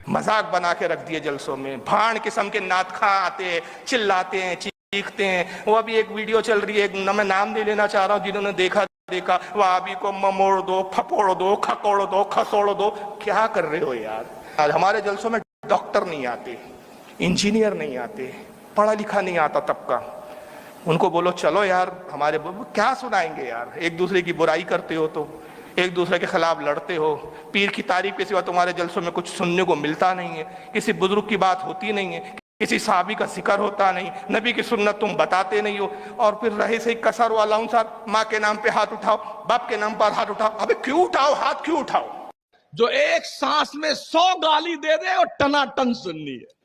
مذاق بنا کے رکھ دیے جلسوں میں. بھاڑ قسم کے نعت خواں آتے ہیں, چلاتے ہیں, چیختے ہیں. وہ ابھی ایک ویڈیو چل رہی ہے, میں نام نہیں لینا چاہ رہا ہوں, جنہوں نے دیکھا وہابی کو مموڑ دو, پھپوڑ دو, کھکوڑ دو, کھسوڑ دو. کیا کر رہے ہو یار؟ آج ہمارے جلسوں میں ڈاکٹر نہیں آتے, انجینئر نہیں آتے, پڑھا لکھا نہیں آتا طبقہ. ان کو بولو چلو یار ہمارے کیا سنائیں گے یار؟ ایک دوسرے کی برائی کرتے ہو, تو ایک دوسرے کے خلاف لڑتے ہو. پیر کی تعریف کے سوا تمہارے جلسوں میں کچھ سننے کو ملتا نہیں ہے. کسی بزرگ کی بات ہوتی نہیں ہے, کسی صحابی کا ذکر ہوتا نہیں, نبی کی سنت تم بتاتے نہیں ہو. اور پھر رہے سے کسر والا ہوں صاحب, ماں کے نام پہ ہاتھ اٹھاؤ, باپ کے نام پر ہاتھ اٹھاؤ. ابے کیوں اٹھاؤ ہاتھ, کیوں اٹھاؤ؟ جو ایک سانس میں 100 گالی دے دے اور ٹنا ٹن سننی ہے.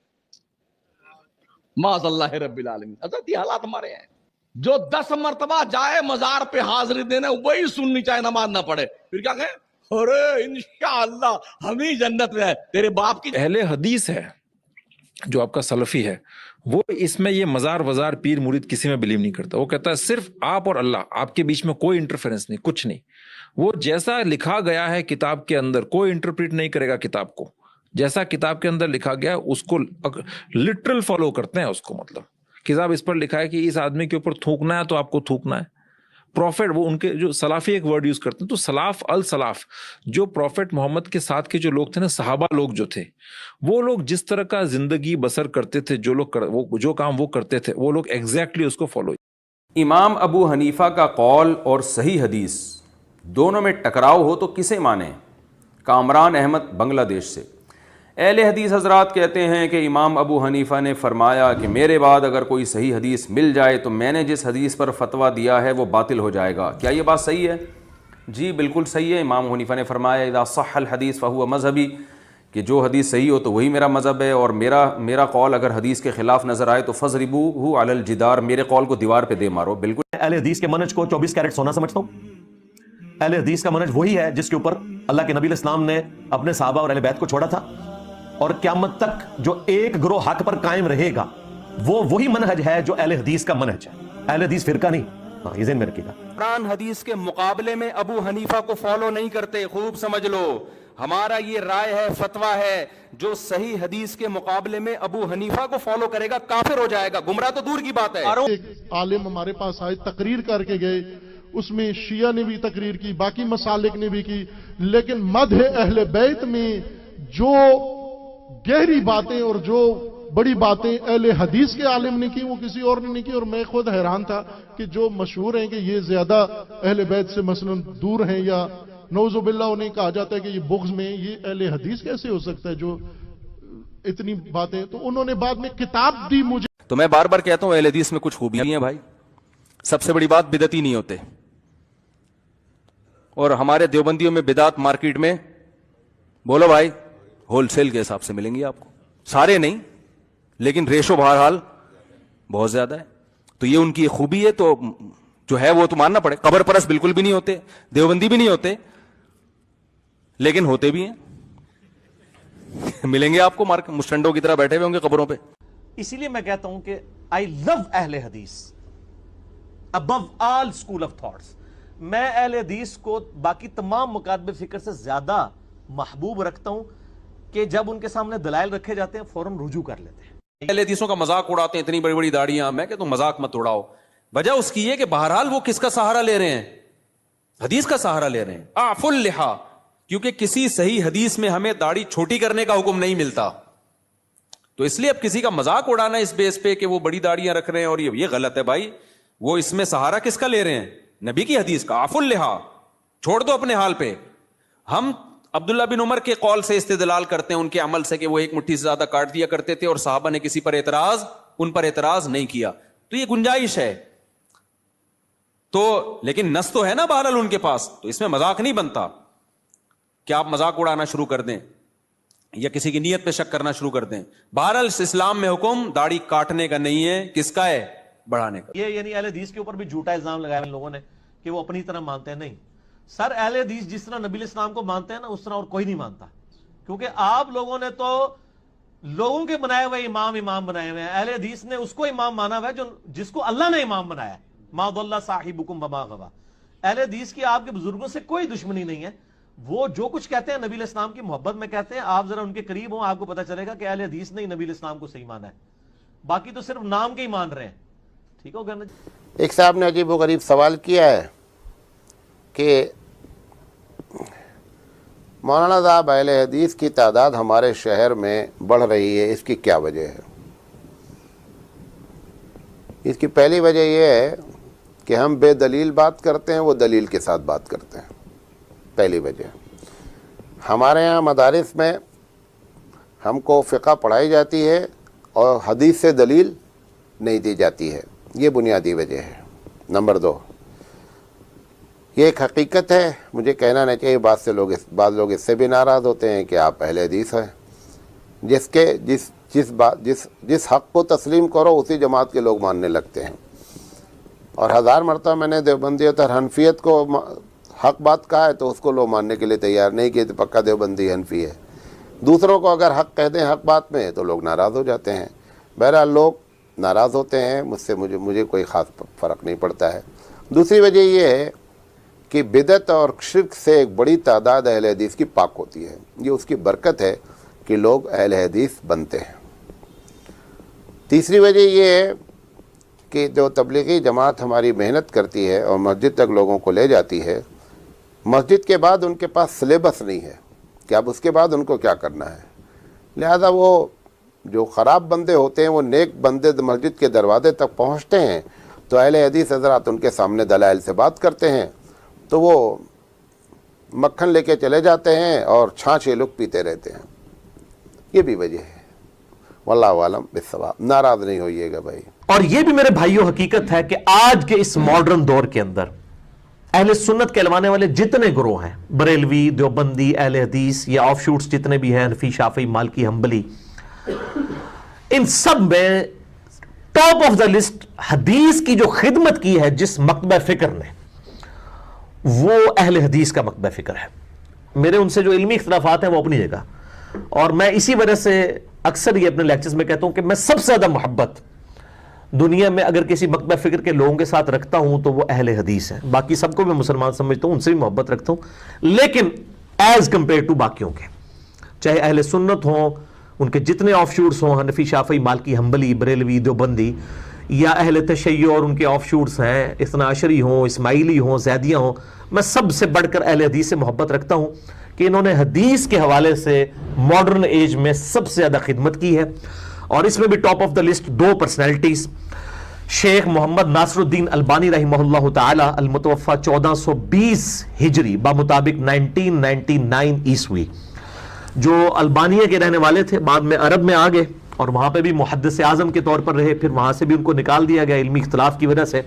معاذ اللہ رب العالمین. حضرت یہ حالات ہمارے ہیں. جو 10 مرتبہ جائے مزار پہ حاضری دینے, وہی سننی چاہے نماز نہ پڑھے, پھر کیا کہیں ارے انشاءاللہ ہم ہی جنت میں ہے. تیرے باپ کی اہل حدیث ہے جو آپ کا سلفی ہے, وہ اس میں یہ مزار وزار پیر مرید کسی میں بلیو نہیں کرتا. وہ کہتا ہے صرف آپ اور اللہ, آپ کے بیچ میں کوئی انٹرفیرنس نہیں, کچھ نہیں. وہ جیسا لکھا گیا ہے کتاب کے اندر, کوئی انٹرپریٹ نہیں کرے گا کتاب کو. جیسا کتاب کے اندر لکھا گیا اس کو لٹرل فالو کرتے ہیں اس کو. مطلب کتاب اس پر لکھا ہے کہ اس آدمی کے اوپر تھوکنا ہے تو آپ کو تھوکنا ہے. پروفیٹ, وہ ان کے جو سلافی ایک ورڈ یوز کرتے ہیں, تو سلاف السلاف, جو پروفیٹ محمد کے ساتھ کے جو لوگ تھے نا, صحابہ لوگ جو تھے, وہ لوگ جس طرح کا زندگی بسر کرتے تھے, جو کام وہ کرتے تھے, وہ لوگ ایگزیکٹلی اس کو فالو. امام ابو حنیفہ کا قول اور صحیح حدیث دونوں میں ٹکراؤ ہو تو کسے مانیں؟ کامران احمد بنگلہ دیش سے. اہل حدیث حضرات کہتے ہیں کہ امام ابو حنیفہ نے فرمایا کہ میرے بعد اگر کوئی صحیح حدیث مل جائے تو میں نے جس حدیث پر فتویٰ دیا ہے وہ باطل ہو جائے گا. کیا یہ بات صحیح ہے؟ جی بالکل صحیح ہے. امام حنیفہ نے فرمایا اذا صح الحدیث فہو مذہبی, کہ جو حدیث صحیح ہو تو وہی میرا مذہب ہے, اور میرا قول اگر حدیث کے خلاف نظر آئے تو فضربوہ علی الجدار, میرے قول کو دیوار پہ دے مارو. بالکل. اہل حدیث کے منہج کو 24 کیرٹ سونا سمجھتا ہوں. اہل حدیث کا منہج وہی ہے جس کے اوپر اللہ کے نبی علیہ السلام نے اپنے صحابہ اور اہل بیت کو چھوڑا تھا, اور قیامت تک جو ایک گروہ حق پر قائم رہے گا وہ وہی منہج ہے جو اہل حدیث کا منہج ہے. اہل حدیث فرقہ نہیں. یہ ذہن میں رکھیے گا. قرآن حدیث کے مقابلے میں ابو حنیفہ کو فالو نہیں کرتے, خوب سمجھ لو. ہمارا یہ رائے ہے, فتویٰ ہے, جو صحیح حدیث کے مقابلے میں ابو حنیفہ کو فالو کرے گا کافر ہو جائے گا, گمراہ تو دور کی بات ہے. ایک عالم ہمارے پاس آئے, تقریر کر کے گئے, اس میں شیعہ نے بھی تقریر کی, باقی مسالک نے بھی کی, لیکن مدح اہل بیت میں جو گہری باتیں اور جو بڑی باتیں اہل حدیث کے عالم نے کی وہ کسی اور نے نہیں کی. اور میں خود حیران تھا کہ جو مشہور ہیں کہ یہ زیادہ اہل بیت سے مثلا دور ہیں, یا نعوذ باللہ انہیں کہا جاتا ہے کہ یہ بغض میں, یہ اہل حدیث کیسے ہو سکتا ہے جو اتنی باتیں. تو انہوں نے بعد میں کتاب دی مجھے. تو میں بار بار کہتا ہوں اہل حدیث میں کچھ خوبیاں ہیں بھائی. سب سے بڑی بات بدعتی نہیں ہوتے, اور ہمارے دیوبندیوں میں بدعت مارکیٹ میں بولو بھائی ہول سیل کے حساب سے ملیں گی آپ کو, سارے نہیں لیکن ریشو بہرحال بہت زیادہ ہے. تو یہ ان کی خوبی ہے, تو جو ہے وہ تو ماننا پڑے. قبر پرست بالکل بھی نہیں ہوتے, دیوبندی بھی نہیں ہوتے, لیکن ہوتے بھی ہیں. ملیں گے آپ کو مسٹنڈوں کی طرح بیٹھے ہوئے ہوں گے قبروں پہ. اسی لیے میں کہتا ہوں کہ آئی لو اہل حدیث ابو آل اسکول آف تھاٹس. میں اہل حدیث کو باقی تمام مکاتب فکر سے زیادہ محبوب رکھتا ہوں کہ جب ان کے سامنے دلائل رکھے جاتے ہیں فوراً رجوع کر لیتے ہیں. اہل حدیثوں کا مذاق اڑاتے ہیں, اتنی بڑی بڑی داڑیاں. میں کہ تم مذاق مت اڑاؤ. وجہ اس کی ہے کہ بہرحال وہ کس کا سہارا لے رہے ہیں؟ حدیث کا سہارا لے رہے ہیں. اعفوا اللحا, کیونکہ کسی صحیح حدیث میں ہمیں داڑھی چھوٹی کرنے کا حکم نہیں ملتا. تو اس لیے اب کسی کا مذاق اڑانا اس بیس پہ کہ وہ بڑی داڑیاں رکھ رہے ہیں, اور یہ غلط ہے بھائی. وہ اس میں سہارا کس کا لے رہے ہیں؟ نبی کی حدیث کا. اعفوا اللحا, چھوڑ دو اپنے حال پہ. ہم عبداللہ بن عمر کے قول سے استدلال کرتے ہیں, ان کے عمل سے, کہ وہ ایک مٹھی سے زیادہ کاٹ دیا کرتے تھے اور صحابہ نے کسی پر ان پر اعتراض نہیں کیا. تو یہ گنجائش ہے. تو لیکن نص تو ہے نا بہرحال ان کے پاس, تو اس میں مذاق نہیں بنتا. کیا آپ مذاق اڑانا شروع کر دیں یا کسی کی نیت پہ شک کرنا شروع کر دیں. بہرحال اسلام میں حکم داڑھی کاٹنے کا نہیں ہے, کس کا ہے؟ بڑھانے کا. یہ یعنی اہل حدیث کے اوپر بھی جھوٹا الزام لگایا ان لوگوں نے کہ وہ اپنی طرح مانتے ہیں. نہیں سر, اہل حدیث جس طرح نبی علیہ السلام کو مانتے ہیں نا, اس طرح اور کوئی نہیں مانتا. کیونکہ آپ لوگوں نے تو لوگوں کے بنائے ہوئے امام بنائے ہوئے ہیں. اہل حدیث نے اس کو امام مانا ہوا ہے جس کو اللہ نے امام بنایا ہے. ما ضل صاحبکم وما غوی. اہل حدیث کی آپ کے بزرگوں سے کوئی دشمنی نہیں ہے, وہ جو کچھ کہتے ہیں نبی علیہ السلام کی محبت میں کہتے ہیں. آپ ذرا ان کے قریب ہوں, آپ کو پتہ چلے گا کہ اہل حدیث نے نبی علیہ السلام کو صحیح مانا ہے, باقی تو صرف نام کے ہی مان رہے ہیں. ٹھیک ہو گیا نا. ایک صاحب نے عجیب و غریب سوال کیا ہے کہ مولانا صاحب اہل حدیث کی تعداد ہمارے شہر میں بڑھ رہی ہے, اس کی کیا وجہ ہے؟ اس کی پہلی وجہ یہ ہے کہ ہم بے دلیل بات کرتے ہیں, وہ دلیل کے ساتھ بات کرتے ہیں. پہلی وجہ. ہمارے یہاں مدارس میں ہم کو فقہ پڑھائی جاتی ہے اور حدیث سے دلیل نہیں دی جاتی ہے, یہ بنیادی وجہ ہے. نمبر 2, یہ ایک حقیقت ہے, مجھے کہنا نہیں چاہیے, بعض لوگ اس سے بھی ناراض ہوتے ہیں کہ آپ اہل حدیث ہیں. جس حق کو تسلیم کرو اسی جماعت کے لوگ ماننے لگتے ہیں. اور 1000 مرتبہ میں نے دیوبندیت اور حنفیت کو حق بات کہا ہے تو اس کو لوگ ماننے کے لیے تیار نہیں کہ پکا دیوبندی حنفی ہے. دوسروں کو اگر حق کہہ دیں حق بات میں تو لوگ ناراض ہو جاتے ہیں. بہرحال لوگ ناراض ہوتے ہیں مجھ سے, مجھے کوئی خاص فرق نہیں پڑتا ہے. دوسری وجہ یہ ہے کہ بدعت اور شرک سے ایک بڑی تعداد اہل حدیث کی پاک ہوتی ہے. یہ اس کی برکت ہے کہ لوگ اہل حدیث بنتے ہیں. تیسری وجہ یہ ہے کہ جو تبلیغی جماعت ہماری محنت کرتی ہے اور مسجد تک لوگوں کو لے جاتی ہے, مسجد کے بعد ان کے پاس سلیبس نہیں ہے کہ اب اس کے بعد ان کو کیا کرنا ہے. لہذا وہ جو خراب بندے ہوتے ہیں وہ نیک بندے مسجد کے دروازے تک پہنچتے ہیں تو اہل حدیث حضرات ان کے سامنے دلائل سے بات کرتے ہیں تو وہ مکھن لے کے چلے جاتے ہیں اور چھاچھ یہ لوگ پیتے رہتے ہیں. یہ بھی وجہ ہے. واللہ عالم بالصواب. ناراض نہیں ہوئیے گا بھائی. اور یہ بھی میرے بھائیوں حقیقت ہے کہ آج کے اس ماڈرن دور کے اندر اہل سنت کہلوانے والے جتنے گروہ ہیں, بریلوی, دیوبندی, اہل حدیث یا آف شوٹس جتنے بھی ہیں, حنفی, شافعی, مالکی, حنبلی, ان سب میں ٹاپ آف دا لسٹ حدیث کی جو خدمت کی ہے جس مکتبہ فکر نے, وہ اہل حدیث کا مکتبہ فکر ہے. میرے ان سے جو علمی اختلافات ہیں وہ اپنی جگہ, اور میں اسی وجہ سے اکثر یہ اپنے لیکچرز میں کہتا ہوں کہ میں سب سے زیادہ محبت دنیا میں اگر کسی مکتبہ فکر کے لوگوں کے ساتھ رکھتا ہوں تو وہ اہل حدیث ہیں. باقی سب کو میں مسلمان سمجھتا ہوں, ان سے بھی محبت رکھتا ہوں, لیکن ایز کمپیئر ٹو باقیوں کے, چاہے اہل سنت ہوں, ان کے جتنے آف شوٹس ہوں, حنفی, شافعی, مالکی, حنبلی, بریلوی, دیوبندی, یا اہل تشیع اور ان کے آف شوٹس ہیں, اثنا عشری ہوں, اسماعیلی ہوں, زیدیہ ہوں, میں سب سے بڑھ کر اہل حدیث سے محبت رکھتا ہوں کہ انہوں نے حدیث کے حوالے سے ماڈرن ایج میں سب سے زیادہ خدمت کی ہے. اور اس میں بھی top of the list 2 personalities, شیخ محمد ناصر الدین البانی رحمہ اللہ تعالی, المتوفى 1420 ہجری بمطابق 1999 عیسوی, جو البانیہ کے رہنے والے تھے, بعد میں عرب میں آ گئے اور وہاں پہ بھی محدث اعظم کے طور پر رہے, پھر وہاں سے بھی ان کو نکال دیا گیا علمی اختلاف کی وجہ سے.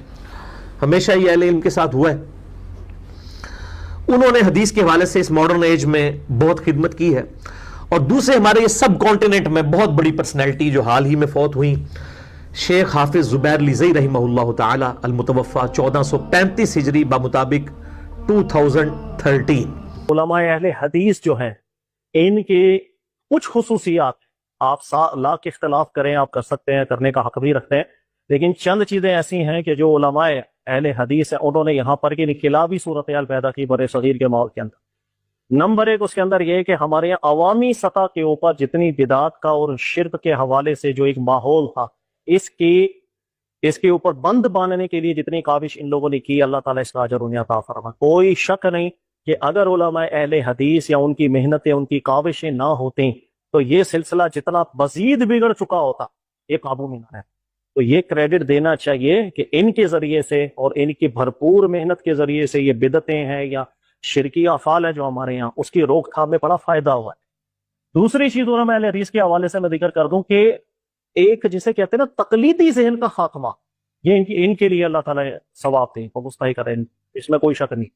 ہمیشہ یہ اہل علم کے ساتھ ہوا ہے. انہوں نے حدیث کے حوالے سے اس ماڈرن ایج میں بہت خدمت کی ہے. اور دوسرے ہمارے یہ سب کانٹیننٹ میں بہت بڑی پرسنالٹی جو حال ہی میں فوت ہوئی, شیخ حافظ زبیر لیزئی رحمہ اللہ تعالی, المتوفى 1435 ہجری بمطابق 2013. علماء اہل حدیث جو ہیں ان کے کچھ خصوصیات, آپ لاکھ اختلاف کریں, آپ کر سکتے ہیں, کرنے کا حق بھی رکھتے ہیں, لیکن چند چیزیں ایسی ہیں کہ جو علماء اہل حدیث ہیں انہوں نے یہاں پر کی انقلابی صورتحال پیدا کی بر صغیر کے ماحول کے اندر. نمبر 1 اس کے اندر یہ کہ ہمارے یہاں عوامی سطح کے اوپر جتنی بدعات کا اور شرک کے حوالے سے جو ایک ماحول تھا, اس کے اوپر بند باندھنے کے لیے جتنی کاوش ان لوگوں نے کی, اللہ تعالیٰ اس کا اجر انہیں عطا فرمائے. کوئی شک نہیں کہ اگر علماء اہل حدیث یا ان کی محنتیں, ان کی کاوشیں نہ ہوتیں تو یہ سلسلہ جتنا مزید بگڑ چکا ہوتا, یہ قابو میں نہ ہے. تو یہ کریڈٹ دینا چاہیے کہ ان کے ذریعے سے اور ان کی بھرپور محنت کے ذریعے سے یہ بدعتیں ہیں یا شرکی افعال ہے جو ہمارے یہاں, اس کی روک تھام میں بڑا فائدہ ہوا ہے. دوسری چیز علماء اہل حدیث کے حوالے سے میں ذکر کر دوں کہ ایک جسے کہتے ہیں نا تقلیدی ذہن کا خاتمہ, یہ ان کے لیے اللہ تعالیٰ ثواب دے اور مستحق کرے, اس میں کوئی شک نہیں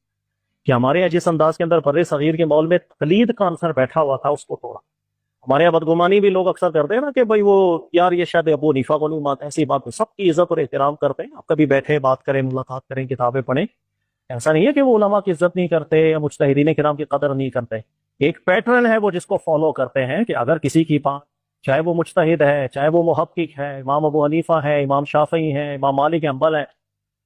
کہ ہمارے یہاں جس انداز کے اندر بر صغیر کے ماحول میں تقلید کا عنصر بیٹھا ہوا تھا اس کو توڑا. ہمارے یہاں بدگمانی بھی لوگ اکثر کرتے ہیں نا کہ بھائی وہ یار یہ شاید ابو حنیفہ کو نہیں مانتے, ایسی بات. سب کی عزت اور احترام کرتے ہیں, آپ کبھی بیٹھے بات کریں, ملاقات کریں, کتابیں پڑھیں. ایسا نہیں ہے کہ وہ علماء کی عزت نہیں کرتے یا مجتہدین کرام کی قدر نہیں کرتے. ایک پیٹرن ہے وہ جس کو فالو کرتے ہیں کہ اگر کسی کی بات, چاہے وہ مجتہد ہے, چاہے وہ محقق ہے, امام ابو حنیفہ ہے, امام شافعی ہے, امام مالک حنبل ہے,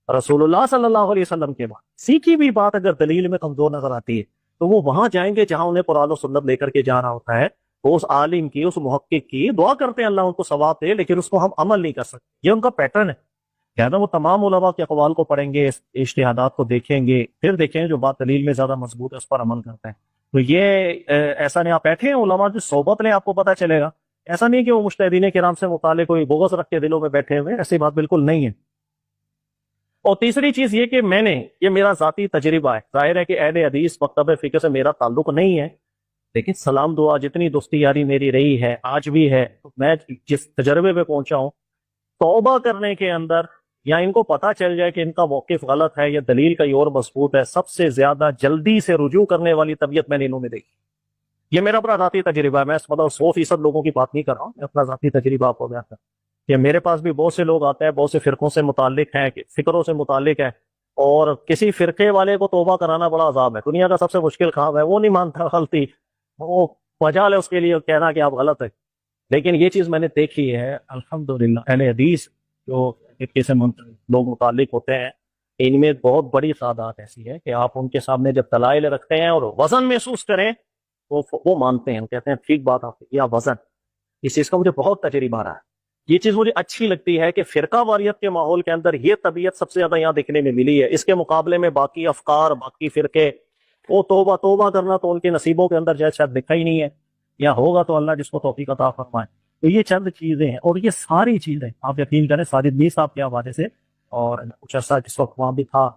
رسول اللہ صلی اللہ علیہ وسلم کے بعد کسی کی بھی بات اگر دلیل میں کمزور نظر آتی ہے تو وہ وہاں جائیں گے جہاں انہیں قرآن و سنت لے کر کے جانا ہوتا ہے، وہ اس عالم کی، اس محقق کی دعا کرتے ہیں اللہ ان کو ثواب دے، لیکن اس کو ہم عمل نہیں کر سکتے۔ یہ ان کا پیٹرن ہے، کہنا وہ تمام علماء کے اقوال کو پڑھیں گے، اجتہادات کو دیکھیں گے، پھر دیکھیں جو بات دلیل میں زیادہ مضبوط ہے اس پر عمل کرتے ہیں۔ تو یہ ایسا نہیں آپ بیٹھے ہیں علماء کی صحبت لیں، آپ کو پتہ چلے گا۔ ایسا نہیں کہ وہ مجتہدین کرام سے متعلق کوئی بغض رکھ کے دلوں میں بیٹھے ہوئے، ایسی بات بالکل نہیں ہے۔ اور تیسری چیز یہ کہ یہ میرا ذاتی تجربہ ہے، ظاہر ہے کہ اہل حدیث مکتب فقہ سے میرا تعلق نہیں ہے، لیکن سلام دعا جتنی دوستی یاری میری رہی ہے، آج بھی ہے، میں جس تجربے پہ پہنچا ہوں، توبہ کرنے کے اندر یا ان کو پتہ چل جائے کہ ان کا موقف غلط ہے یا دلیل کا اور مضبوط ہے، سب سے زیادہ جلدی سے رجوع کرنے والی طبیعت میں نے انہوں میں دیکھی۔ یہ میرا اپنا ذاتی تجربہ ہے، میں 100% لوگوں کی بات نہیں کر رہا ہوں، میں اپنا ذاتی تجربہ آپ کو بیان کر رہا ہوں۔ کہ میرے پاس بھی بہت سے لوگ آتے ہیں، بہت سے فرقوں سے متعلق ہیں، فکروں سے متعلق ہیں، اور کسی فرقے والے کو توبہ کرانا بڑا عذاب ہے، دنیا کا سب سے مشکل کام ہے، وہ نہیں مانتا غلطی، وہ مجال ہے اس کے لیے کہنا کہ آپ غلط ہے۔ لیکن یہ چیز میں نے دیکھی ہے الحمدللہ، اہل حدیث جو فرقے سے لوگ متعلق ہوتے ہیں، ان میں بہت بڑی تعداد ایسی ہے کہ آپ ان کے سامنے جب دلائل رکھتے ہیں اور وزن محسوس کریں وہ مانتے ہیں، کہتے ہیں ٹھیک بات آپ کی، یا وزن۔ اس چیز کا مجھے بہت تجربہ رہا ہے، یہ چیز مجھے اچھی لگتی ہے کہ فرقہ واریت کے ماحول کے اندر یہ طبیعت سب سے زیادہ یہاں دیکھنے میں ملی ہے۔ اس کے مقابلے میں باقی افکار، باقی فرقے، وہ توبہ کرنا تو ان کے نصیبوں کے اندر شاید دکھا ہی نہیں ہے، یا ہوگا تو اللہ جس کو توفیق عطا فرمائے۔ تو یہ چند چیزیں ہیں، اور یہ ساری چیزیں آپ یقین کریں ساجد میر صاحب کے حوالے سے، اور کچھ عرصہ جس وقت وہاں بھی تھا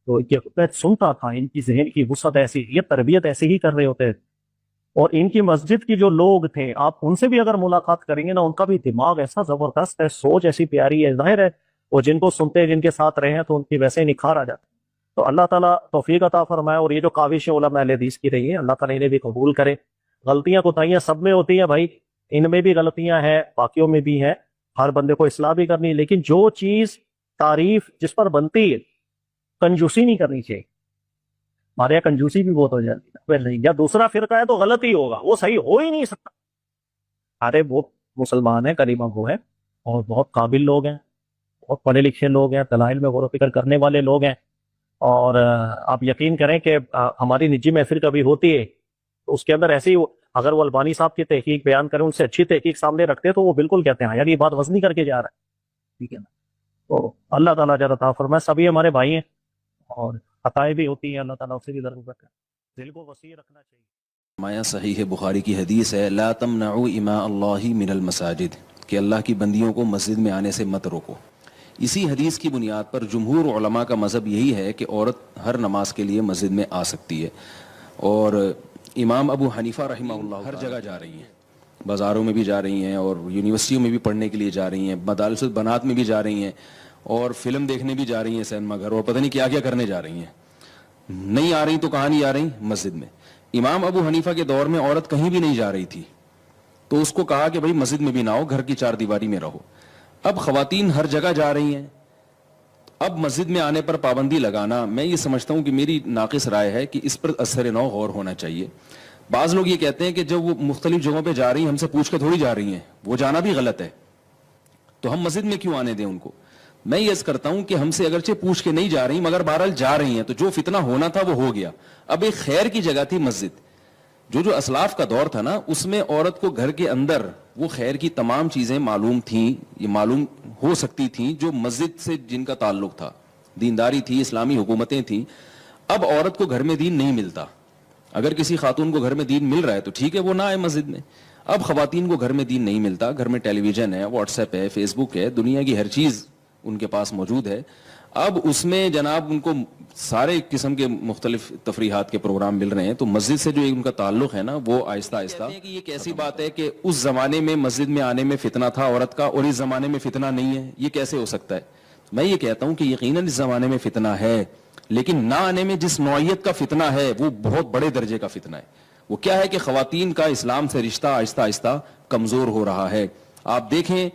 تو میں سنتا تھا، ان کی ذہن کی وسعت ایسی، یہ تربیت ایسی ہی کر رہے ہوتے تھے۔ اور ان کی مسجد کی جو لوگ تھے، آپ ان سے بھی اگر ملاقات کریں گے نا، ان کا بھی دماغ ایسا زبردست ہے، سوچ ایسی پیاری ہے، ظاہر ہے وہ جن کو سنتے ہیں، جن کے ساتھ رہے ہیں تو ان کی ویسے نکھار آ جاتا ہے۔ تو اللہ تعالیٰ توفیق عطا فرمائے، اور یہ جو کاوش علماء اہل حدیث کی رہی ہے، اللہ تعالیٰ انہیں بھی قبول کرے۔ غلطیاں کوتاہیاں سب میں ہوتی ہیں بھائی، ان میں بھی غلطیاں ہیں، باقیوں میں بھی ہیں، ہر بندے کو اصلاح بھی کرنی ہے، لیکن جو چیز تعریف جس پر بنتی ہے، کنجوسی نہیں کرنی چاہیے۔ ہمارے یہاں کنجوسی بھی بہت ہو جاتی ہے، یا دوسرا فرقہ ہے تو غلط ہی ہوگا، وہ صحیح ہو ہی نہیں سکتا۔ ارے وہ مسلمان ہیں، کلمہ گو ہے، اور بہت قابل لوگ ہیں، بہت پڑھے لکھے لوگ ہیں، دلائل میں غور و فکر کرنے والے لوگ ہیں، اور آپ یقین کریں کہ ہماری نجی محفل کبھی ہوتی ہے تو اس کے اندر ایسی، اگر وہ البانی صاحب کی تحقیق بیان کریں، ان سے اچھی تحقیق سامنے رکھتے تو وہ بالکل کہتے ہیں یار یہ بات وزنی کر کے جا رہا ہے، ٹھیک ہے نا۔ تو اللہ تعالیٰ اجر عطا فرمائے، سبھی ہمارے بھائی ہیں، اور خطائیں بھی ہوتی ہیں، اللہ تعالیٰ اسے بھی درگزر کرے، دل کو وسیع رکھنا چاہیے۔ مایا صحیح بخاری کی حدیث ہے، لا تمنعوا اماء اللہ من المساجد، کہ اللہ کی بندیوں کو مسجد میں آنے سے مت روکو۔ اسی حدیث کی بنیاد پر جمہور علماء کا مذہب یہی ہے کہ عورت ہر نماز کے لیے مسجد میں آ سکتی ہے، اور امام ابو حنیفہ رحمہ اللہ ہر جگہ جا رہی ہیں، بازاروں میں بھی جا رہی ہیں، اور یونیورسٹیوں میں بھی پڑھنے کے لیے جا رہی ہیں، مدارس البنات میں بھی جا رہی ہیں، اور فلم دیکھنے بھی جا رہی ہیں سینما گھر، اور پتہ نہیں کیا کیا کرنے جا رہی ہیں۔ نہیں آ رہی تو کہاں نہیں آ رہی؟ مسجد میں۔ امام ابو حنیفہ کے دور میں عورت کہیں بھی نہیں جا رہی تھی، تو اس کو کہا کہ بھائی مسجد میں بھی نہ ہو، گھر کی چار دیواری میں رہو۔ اب خواتین ہر جگہ جا رہی ہیں، اب مسجد میں آنے پر پابندی لگانا، میں یہ سمجھتا ہوں کہ میری ناقص رائے ہے کہ اس پر اثر نو غور ہونا چاہیے۔ بعض لوگ یہ کہتے ہیں کہ جب وہ مختلف جگہوں پہ جا رہی ہیں، ہم سے پوچھ کے تھوڑی جا رہی ہیں، وہ جانا بھی غلط ہے، تو ہم مسجد میں کیوں آنے دیں ان کو؟ میں یہ عرض کرتا ہوں کہ ہم سے اگرچہ پوچھ کے نہیں جا رہی مگر بہرحال جا رہی ہیں، تو جو فتنہ ہونا تھا وہ ہو گیا۔ اب ایک خیر کی جگہ تھی مسجد، جو اسلاف کا دور تھا نا، اس میں عورت کو گھر کے اندر وہ خیر کی تمام چیزیں معلوم تھیں، یہ معلوم ہو سکتی تھیں جو مسجد سے جن کا تعلق تھا، دینداری تھی، اسلامی حکومتیں تھیں۔ اب عورت کو گھر میں دین نہیں ملتا، اگر کسی خاتون کو گھر میں دین مل رہا ہے تو ٹھیک ہے، وہ نہ آئے مسجد میں۔ اب خواتین کو گھر میں دین نہیں ملتا، گھر میں ٹیلی ویژن ہے، واٹس ایپ ہے، فیس بک ہے، دنیا کی ہر چیز ان کے پاس موجود ہے۔ اب اس میں جناب ان کو سارے قسم کے مختلف تفریحات کے پروگرام مل رہے ہیں، تو مسجد سے جو ان کا تعلق ہے نا، وہ آہستہ آہستہ کہ یہ کیسی بات ہے کہ اس زمانے میں مسجد میں آنے میں فتنہ تھا عورت کا، اور اس زمانے میں فتنہ نہیں ہے، یہ کیسے ہو سکتا ہے؟ میں یہ کہتا ہوں کہ یقیناً اس زمانے میں فتنہ ہے، لیکن نہ آنے میں جس نوعیت کا فتنہ ہے وہ بہت بڑے درجے کا فتنہ ہے۔ وہ کیا ہے کہ خواتین کا اسلام سے رشتہ آہستہ آہستہ کمزور ہو رہا ہے۔ آپ دیکھیں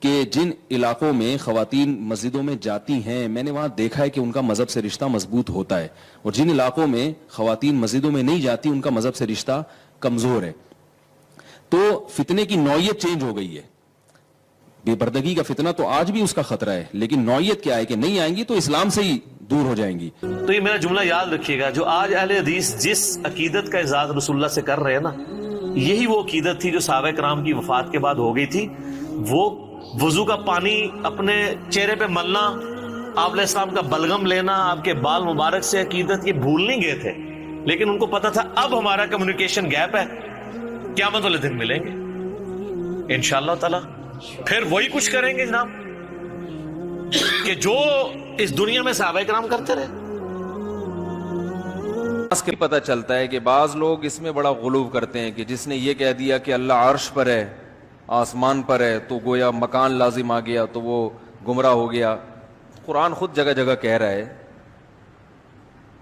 کہ جن علاقوں میں خواتین مسجدوں میں جاتی ہیں، میں نے وہاں دیکھا ہے کہ ان کا مذہب سے رشتہ مضبوط ہوتا ہے، اور جن علاقوں میں خواتین مسجدوں میں نہیں جاتی ان کا مذہب سے رشتہ کمزور ہے۔ تو فتنے کی نوعیت چینج ہو گئی ہے۔ بے پردگی کا فتنہ تو آج بھی اس کا خطرہ ہے، لیکن نوعیت کیا ہے کہ نہیں آئیں گی تو اسلام سے ہی دور ہو جائیں گی. تو یہ میرا جملہ یاد رکھیے گا، جو آج اہل حدیث جس عقیدت کا اعزاز رسول اللہ سے کر رہے ہیں نا، یہی وہ عقیدت تھی جو صحابہ کرام کی وفات کے بعد ہو گئی تھی. وہ وضو کا پانی اپنے چہرے پہ ملنا، آپ علیہ السلام کا بلغم لینا، آپ کے بال مبارک سے عقیدت یہ بھول نہیں گئے تھے، لیکن ان کو پتا تھا اب ہمارا کمیونیکیشن گیپ ہے، قیامت والے دن ملیں گے انشاءاللہ تعالی. پھر وہی کچھ کریں گے جناب کہ جو اس دنیا میں صحابہ کرام کرتے رہے. اس کے پتہ چلتا ہے کہ بعض لوگ اس میں بڑا غلو کرتے ہیں کہ جس نے یہ کہہ دیا کہ اللہ عرش پر ہے، آسمان پر ہے، تو گویا مکان لازم آ گیا تو وہ گمراہ ہو گیا. قرآن خود جگہ جگہ کہہ رہا ہے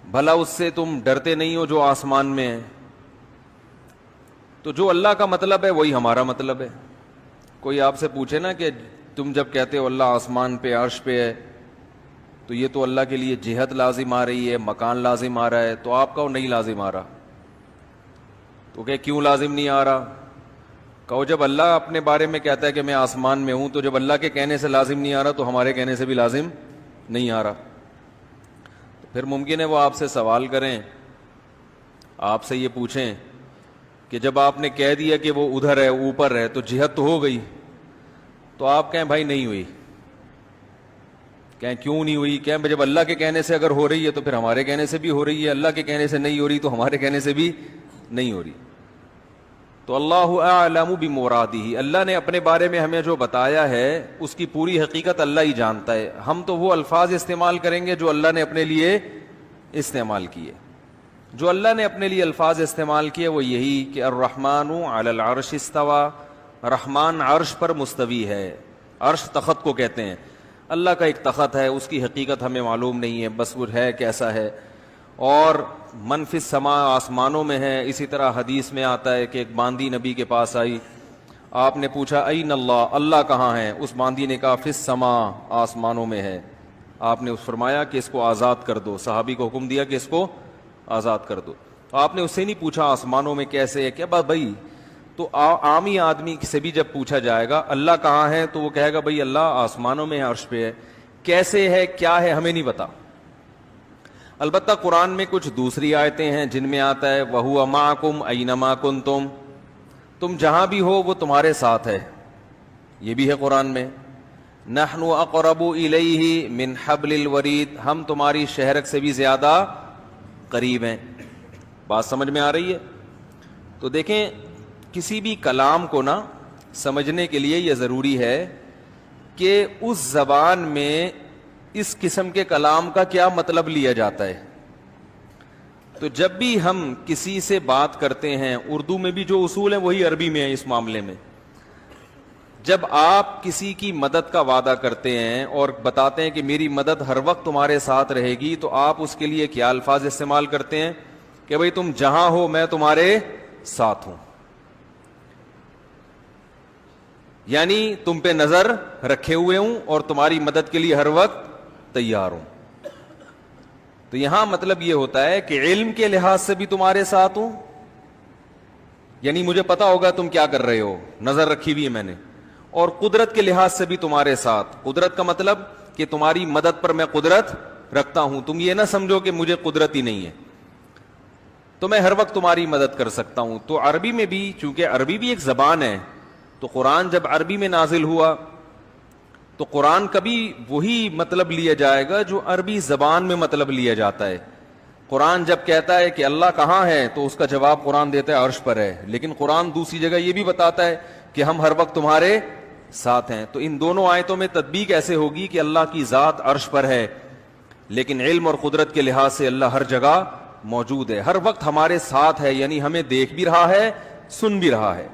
بھلا اس سے تم ڈرتے نہیں ہو جو آسمان میں ہے. تو جو اللہ کا مطلب ہے وہی ہمارا مطلب ہے. کوئی آپ سے پوچھے نا کہ تم جب کہتے ہو اللہ آسمان پہ عرش پہ ہے تو یہ تو اللہ کے لیے جہت لازم آ رہی ہے، مکان لازم آ رہا ہے، تو آپ کہو نہیں لازم آ رہا. تو کہ کیوں لازم نہیں آ رہا؟ کہو جب اللہ اپنے بارے میں کہتا ہے کہ میں آسمان میں ہوں، تو جب اللہ کے کہنے سے لازم نہیں آ رہا تو ہمارے کہنے سے بھی لازم نہیں آ رہا. تو پھر ممکن ہے وہ آپ سے سوال کریں، آپ سے یہ پوچھیں کہ جب آپ نے کہہ دیا کہ وہ ادھر ہے، اوپر ہے، تو جہت تو ہو گئی. تو آپ کہیں بھائی نہیں ہوئی. کہیں کیوں نہیں ہوئی؟ کہیں جب اللہ کے کہنے سے اگر ہو رہی ہے تو پھر ہمارے کہنے سے بھی ہو رہی ہے، اللہ کے کہنے سے نہیں ہو رہی تو ہمارے کہنے سے بھی نہیں ہو رہی. تو اللہ اعلم بمرادہ، اللہ نے اپنے بارے میں ہمیں جو بتایا ہے اس کی پوری حقیقت اللہ ہی جانتا ہے. ہم تو وہ الفاظ استعمال کریں گے جو اللہ نے اپنے لیے استعمال کیے. جو اللہ نے اپنے لیے الفاظ استعمال کیے وہ یہی کہ الرحمن علی العرش استوى، رحمان عرش پر مستوی ہے. عرش تخت کو کہتے ہیں. اللہ کا ایک تخت ہے، اس کی حقیقت ہمیں معلوم نہیں ہے، بس وہ ہے کیسا ہے. اور من فی السماء، آسمانوں میں ہے. اسی طرح حدیث میں آتا ہے کہ ایک باندی نبی کے پاس آئی، آپ نے پوچھا این اللہ، اللہ کہاں ہے؟ اس باندی نے کہا فی السماء، آسمانوں میں ہے. آپ نے فرمایا کہ اس کو آزاد کر دو. صحابی کو حکم دیا کہ اس کو آزاد کر دو. آپ نے اس سے نہیں پوچھا آسمانوں میں کیسے ہے، کیا بات بھائی. تو عامی آدمی سے بھی جب پوچھا جائے گا اللہ کہاں ہے تو وہ کہے گا بھائی اللہ آسمانوں میں ہے، عرش پہ ہے. کیسے ہے، کیا ہے، ہمیں نہیں پتا. البتہ قرآن میں کچھ دوسری آیتیں ہیں جن میں آتا ہے وَهُوَ مَعَكُمْ أَيْنَمَا كُنْتُمْ، تم جہاں بھی ہو وہ تمہارے ساتھ ہے. یہ بھی ہے قرآن میں. نَحْنُ أَقْرَبُ إِلَيْهِ مِنْ حَبْلِ الْوَرِيدِ، ہم تمہاری شہرک سے بھی زیادہ قریب ہیں. بات سمجھ میں آ رہی ہے؟ تو دیکھیں کسی بھی کلام کو نا سمجھنے کے لیے یہ ضروری ہے کہ اس زبان میں اس قسم کے کلام کا کیا مطلب لیا جاتا ہے. تو جب بھی ہم کسی سے بات کرتے ہیں، اردو میں بھی جو اصول ہیں وہی عربی میں ہیں. اس معاملے میں جب آپ کسی کی مدد کا وعدہ کرتے ہیں اور بتاتے ہیں کہ میری مدد ہر وقت تمہارے ساتھ رہے گی، تو آپ اس کے لیے کیا الفاظ استعمال کرتے ہیں کہ بھئی تم جہاں ہو میں تمہارے ساتھ ہوں. یعنی تم پہ نظر رکھے ہوئے ہوں اور تمہاری مدد کے لیے ہر وقت تیار ہوں. تو یہاں مطلب یہ ہوتا ہے کہ علم کے لحاظ سے بھی تمہارے ساتھ ہوں، یعنی مجھے پتا ہوگا تم کیا کر رہے ہو، نظر رکھی ہوئی ہے میں نے. اور قدرت کے لحاظ سے بھی تمہارے ساتھ. قدرت کا مطلب کہ تمہاری مدد پر میں قدرت رکھتا ہوں. تم یہ نہ سمجھو کہ مجھے قدرت ہی نہیں ہے، تو میں ہر وقت تمہاری مدد کر سکتا ہوں. تو عربی میں بھی، چونکہ عربی بھی ایک زبان ہے، تو قرآن جب عربی میں نازل ہوا تو قرآن کا بھی وہی مطلب لیا جائے گا جو عربی زبان میں مطلب لیا جاتا ہے. قرآن جب کہتا ہے کہ اللہ کہاں ہے تو اس کا جواب قرآن دیتا ہے عرش پر ہے. لیکن قرآن دوسری جگہ یہ بھی بتاتا ہے کہ ہم ہر وقت تمہارے ساتھ ہیں. تو ان دونوں آیتوں میں تطبیق ایسے ہوگی کہ اللہ کی ذات عرش پر ہے، لیکن علم اور قدرت کے لحاظ سے اللہ ہر جگہ موجود ہے، ہر وقت ہمارے ساتھ ہے، یعنی ہمیں دیکھ بھی رہا ہے، سن بھی رہا ہے.